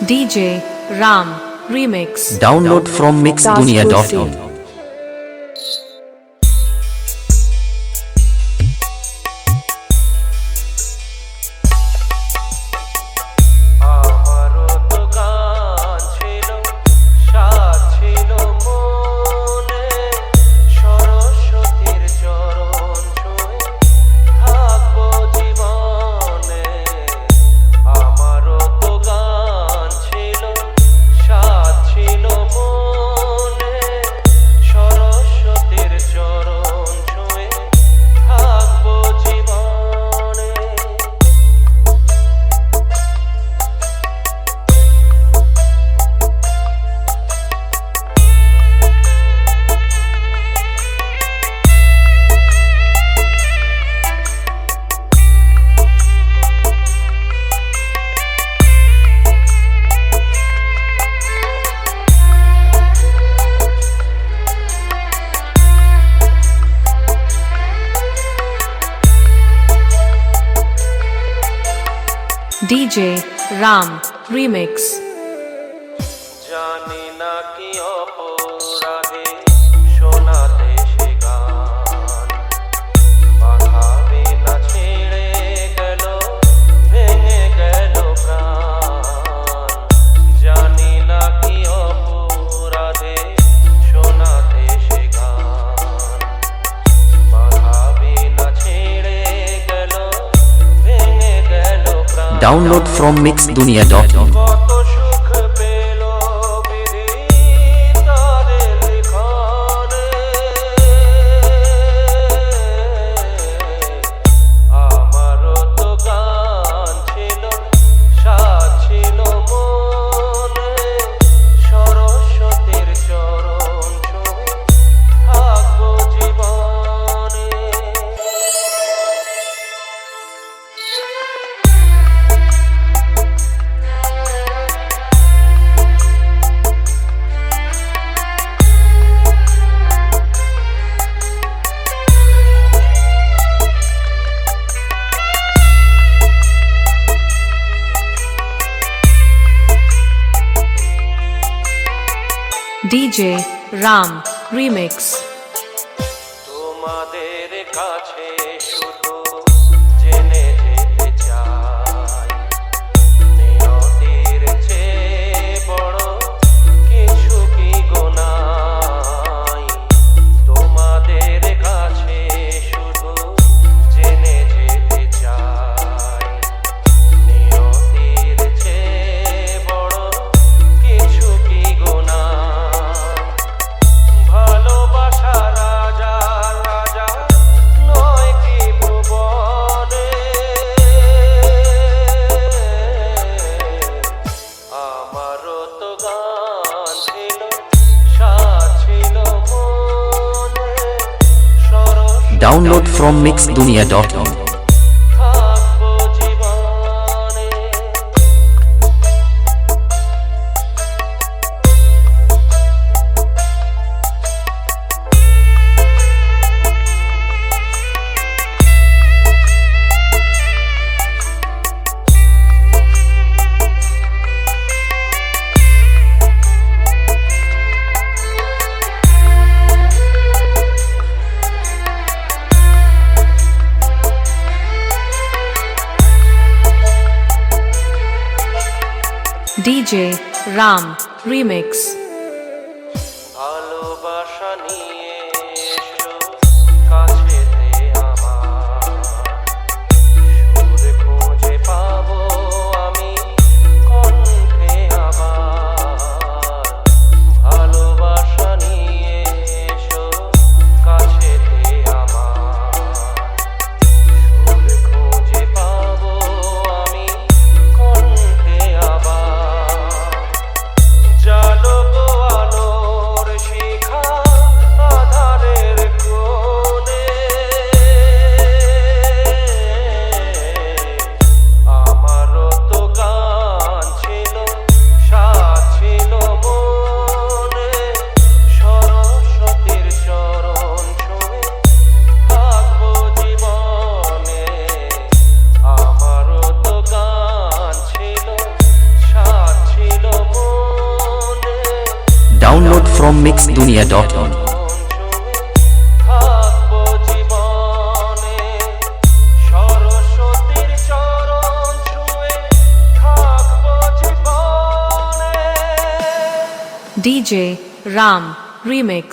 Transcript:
DJ Ram Remix. Download from mixdunia.in. DJ Ram Remix. জানি না কি অপরাধে শোনাতে সে গান বাঁধাবে না ছেড়ে গেল ভেঙে গেল প্রাণ জানি না কি অপরাধে শোনাতে সে গান বাঁধাবে না ছেড়ে গেল ভেঙে গেল প্রাণ Download from mixdunia.in. কত সুখ পেল বিধি তাদের লিখনে আমারও তো গান ছিল সাথ ছিল মনে সরস্বতীর চরণ ছুঁয়ে থাকবো জীবনে DJ Ram Remix. তোমাদের কাছে শুধু জেনে যেতে চাই নিয়তির চেয়ে বড় কিছু কি গোনাই তোমাদের কাছে শুধু জেনে যেতে চাই নিয়তির চেয়ে বড় কিছু কি গোনাই ভালোবাসা রাজা রাজা নয় কি ভুবনে আমারও তো গান ছিল সাথ ছিল মনে সরস্বতী Download from mixdunia.in. থাকবো জীবনে DJ Ram Remix. ভালোবাসা নিয়ে এসো কাছেতে আমার সুর খুঁজে পাবো আমি কণ্ঠে আবার ভালোবাসা নিয়ে এসো কাছেতে আমার সুর খুঁজে পাবো আমি কণ্ঠে আবার জানো from mixdunia.in. থাকবো জীবনে সরস্বতীর চরণ ছুঁয়ে থাকবো জীবনে DJ Ram Remix.